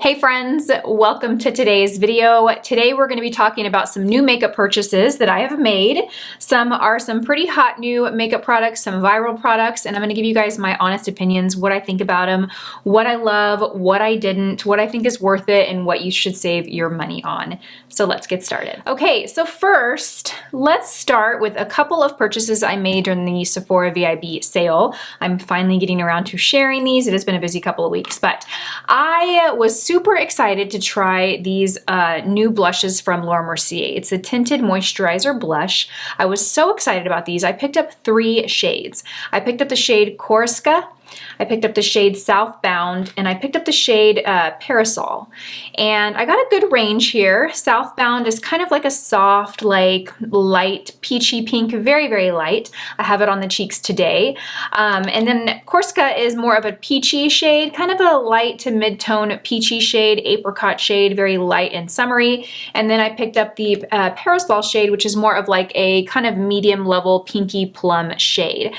Hey friends, welcome to today's video. Today we're going to be talking about some new makeup purchases that I have made. Some are some pretty hot new makeup products, some viral products, and I'm going to give you guys my honest opinions, what I think about them, what I love, what I didn't, what I think is worth it, and what you should save your money on. So let's get started. Okay, so first, let's start with a couple of purchases I made during the Sephora VIB sale. I'm finally getting around to sharing these. It has been a busy couple of weeks, but I was super excited to try these new blushes from Laura Mercier. It's a tinted moisturizer blush. I was so excited about these. I picked up 3 shades. I picked up the shade Koriska, I picked up the shade Southbound, and I picked up the shade Parasol. And I got a good range here. Southbound is kind of like a soft, like light peachy pink, very, very light. I have it on the cheeks today. And then Koriska is more of a peachy shade, kind of a light to mid-tone peachy shade, apricot shade, very light and summery. And then I picked up the Parasol shade, which is more of like a kind of medium level pinky plum shade.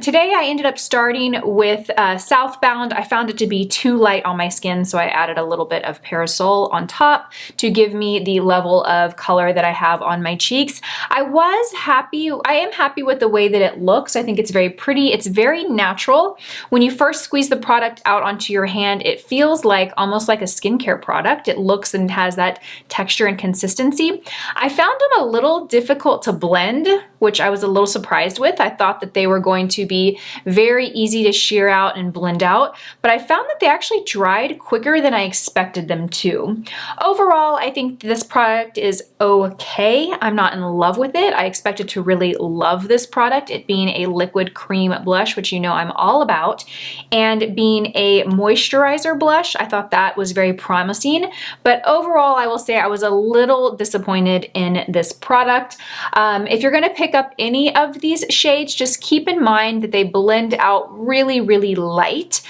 Today I ended up starting with Southbound. I found it to be too light on my skin, so I added a little bit of Parasol on top to give me the level of color that I have on my cheeks. I am happy with the way that it looks. I think it's very pretty. It's very natural. When you first squeeze the product out onto your hand, it feels like almost like a skincare product. It looks and has that texture and consistency. I found them a little difficult to blend, which I was a little surprised with. I thought that they were going to be very easy to shear out and blend out, but I found that they actually dried quicker than I expected them to. Overall, I think this product is okay. I'm not in love with it. I expected to really love this product, it being a liquid cream blush, which you know I'm all about, and being a moisturizer blush. I thought that was very promising, but overall, I will say I was a little disappointed in this product. If you're going to pick up any of these shades, just keep in mind that they blend out really, really light.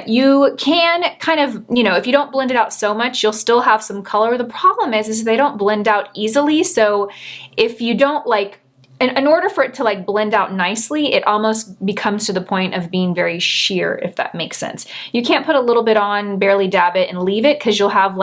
You can kind of, if you don't blend it out so much, you'll still have some color. The problem is they don't blend out easily. So if you don't in order for it to blend out nicely, it almost becomes to the point of being very sheer, if that makes sense. You can't put a little bit on, barely dab it, and leave it, because you'll have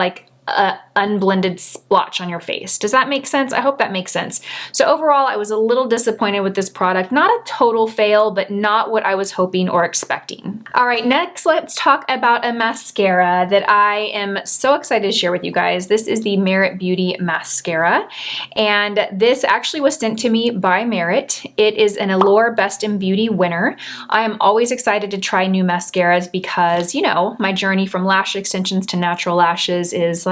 a unblended splotch on your face. Does that make sense? I hope that makes sense. So overall, I was a little disappointed with this product. Not a total fail, but not what I was hoping or expecting. All right, next let's talk about a mascara that I am so excited to share with you guys. This is the Merit Beauty Mascara, and this actually was sent to me by Merit. It is an Allure Best in Beauty winner. I am always excited to try new mascaras because, my journey from lash extensions to natural lashes is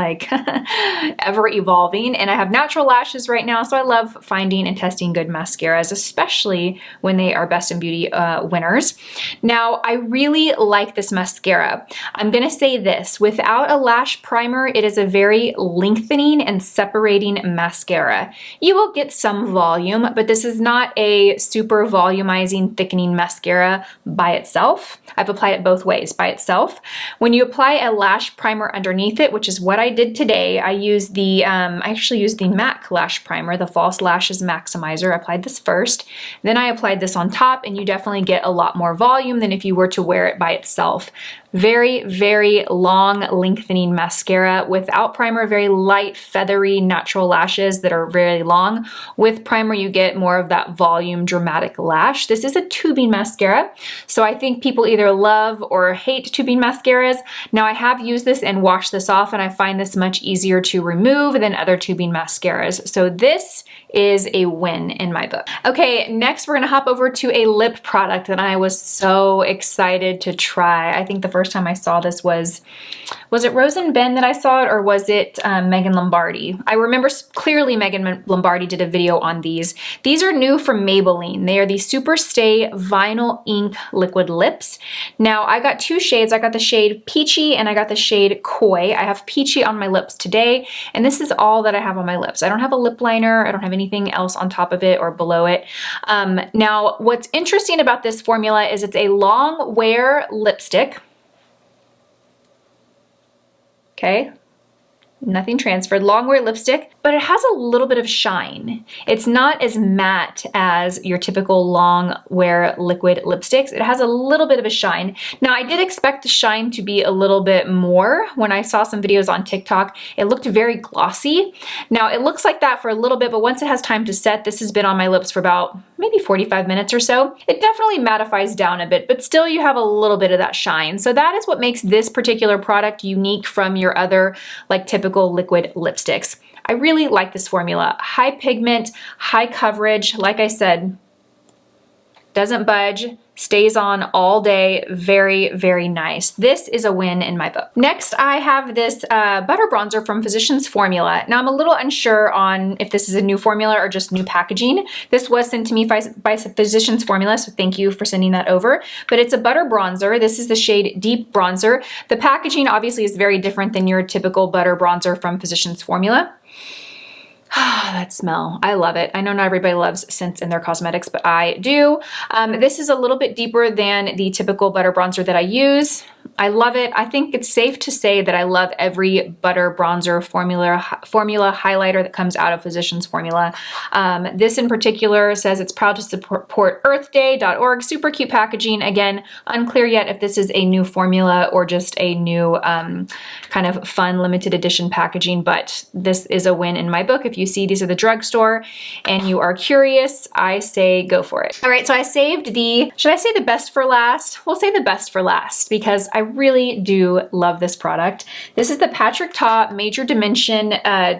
ever evolving, and I have natural lashes right now, so I love finding and testing good mascaras, especially when they are Best in Beauty winners. Now, I really like this mascara. I'm gonna say this, without a lash primer, it is a very lengthening and separating mascara. You will get some volume, but this is not a super volumizing, thickening mascara by itself. I've applied it both ways, by itself. When you apply a lash primer underneath it, which is what I did today, I actually used the MAC lash primer, the False Lashes Maximizer. I applied this first, then I applied this on top, and you definitely get a lot more volume than if you were to wear it by itself. Very, very long, lengthening mascara. Without primer, very light, feathery, natural lashes that are very long. With primer, you get more of that volume, dramatic lash. This is a tubing mascara, so I think people either love or hate tubing mascaras. Now, I have used this and washed this off, and I find this much easier to remove than other tubing mascaras. So this is a win in my book. Okay, next we're gonna hop over to a lip product that I was so excited to try. I think the first time I saw this was it Rose and Ben that I saw it, or was it Megan Lombardi? I remember clearly Megan Lombardi did a video on these. These are new from Maybelline. They are the Super Stay Vinyl Ink Liquid Lips. Now, I got 2 shades. I got the shade Peachy and I got the shade Koi. I have Peachy on my lips today, and this is all that I have on my lips. I don't have a lip liner. I don't have anything else on top of it or below it. Now, what's interesting about this formula is it's a long wear lipstick. Okay, nothing transferred, long wear lipstick, but it has a little bit of shine. It's not as matte as your typical long wear liquid lipsticks. It has a little bit of a shine. Now I did expect the shine to be a little bit more. When I saw some videos on TikTok, it looked very glossy. Now it looks like that for a little bit, but once it has time to set, this has been on my lips for about maybe 45 minutes or so. It definitely mattifies down a bit, but still you have a little bit of that shine. So that is what makes this particular product unique from your other like typical liquid lipsticks. I really like this formula. High pigment, high coverage, like I said, doesn't budge, stays on all day. Very, very nice. This is a win in my book. Next, I have this butter bronzer from Physicians Formula. Now, I'm a little unsure on if this is a new formula or just new packaging. This was sent to me by Physicians Formula, so thank you for sending that over. But it's a butter bronzer. This is the shade Deep Bronzer. The packaging obviously is very different than your typical butter bronzer from Physicians Formula. That smell, I love it. I know not everybody loves scents in their cosmetics, but I do. This is a little bit deeper than the typical butter bronzer that I use. I love it. I think it's safe to say that I love every butter bronzer formula highlighter that comes out of Physicians Formula. This in particular says it's proud to support earthday.org. Super cute packaging. Again, unclear yet if this is a new formula or just a new kind of fun limited edition packaging, but this is a win in my book. If you see these at the drugstore and you are curious, I say go for it. All right, so I saved the, should I say the best for last? We'll say the best for last because I really do love this product. This is the Patrick Ta Major Dimension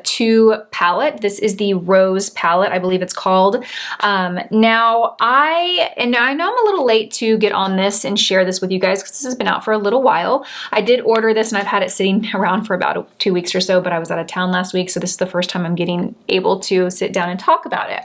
2 palette. This is the Rose palette, I believe it's called. Now I know I'm a little late to get on this and share this with you guys because this has been out for a little while. I did order this and I've had it sitting around for about 2 weeks or so, but I was out of town last week, so this is the first time I'm getting able to sit down and talk about it.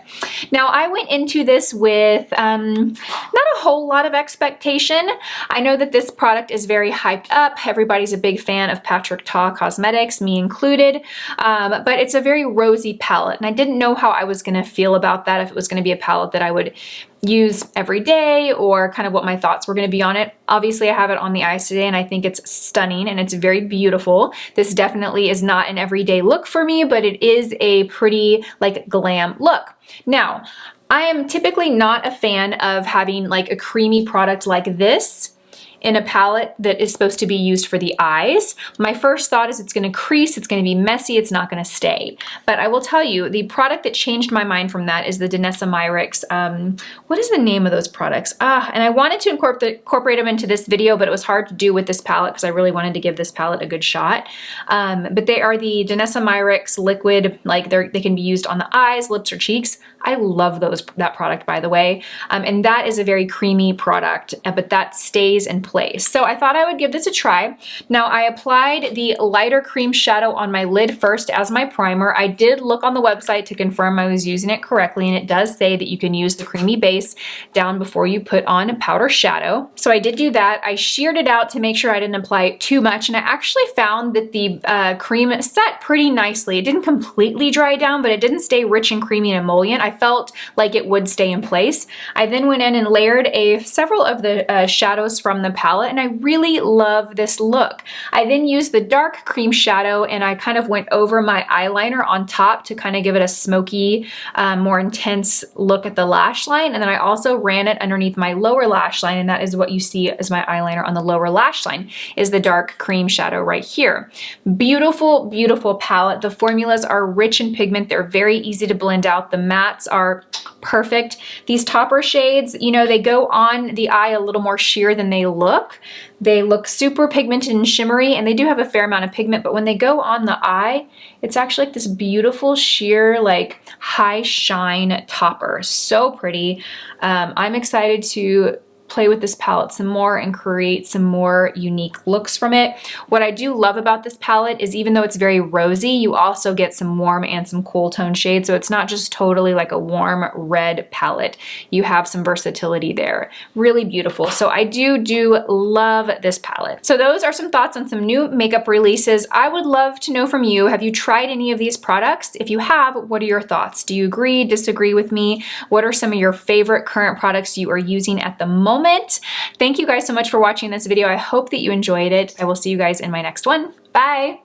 Now I went into this with not a whole lot of expectation. I know that this product is very hyped up. Everybody's a big fan of Patrick Ta Cosmetics, me included, but it's a very rosy palette, and I didn't know how I was going to feel about that, if it was going to be a palette that I would use every day or kind of what my thoughts were going to be on it. Obviously, I have it on the eyes today and I think it's stunning and it's very beautiful. This definitely is not an everyday look for me, but it is a pretty like glam look. Now, I am typically not a fan of having like a creamy product like this in a palette that is supposed to be used for the eyes. My first thought is it's gonna crease, it's gonna be messy, it's not gonna stay. But I will tell you, the product that changed my mind from that is the Danessa Myricks. What is the name of those products? And I wanted to incorporate them into this video, but it was hard to do with this palette because I really wanted to give this palette a good shot. But they are the Danessa Myricks liquid, like they can be used on the eyes, lips, or cheeks. I love that product, by the way. And that is a very creamy product, but that stays in place. So I thought I would give this a try. Now I applied the lighter cream shadow on my lid first as my primer. I did look on the website to confirm I was using it correctly, and it does say that you can use the creamy base down before you put on a powder shadow. So I did do that. I sheared it out to make sure I didn't apply too much, and I actually found that the cream set pretty nicely. It didn't completely dry down, but it didn't stay rich and creamy and emollient. I felt like it would stay in place. I then went in and layered several of the shadows from the palette, and I really love this look. I then used the dark cream shadow and I kind of went over my eyeliner on top to kind of give it a smoky, more intense look at the lash line. And then I also ran it underneath my lower lash line, and that is what you see as my eyeliner on the lower lash line, is the dark cream shadow right here. Beautiful, beautiful palette. The formulas are rich in pigment. They're very easy to blend out. The mattes are perfect. These topper shades, you know, they go on the eye a little more sheer than they look. They look super pigmented and shimmery, and they do have a fair amount of pigment, but when they go on the eye, it's actually like this beautiful sheer, like high shine topper. So pretty. I'm excited to play with this palette some more and create some more unique looks from it. What I do love about this palette is even though it's very rosy, you also get some warm and some cool tone shades. So it's not just totally like a warm red palette. You have some versatility there. Really beautiful. So I do love this palette. So those are some thoughts on some new makeup releases. I would love to know from you, have you tried any of these products? If you have, what are your thoughts? Do you agree, disagree with me? What are some of your favorite current products you are using at the moment? Thank you guys so much for watching this video. I hope that you enjoyed it. I will see you guys in my next one. Bye.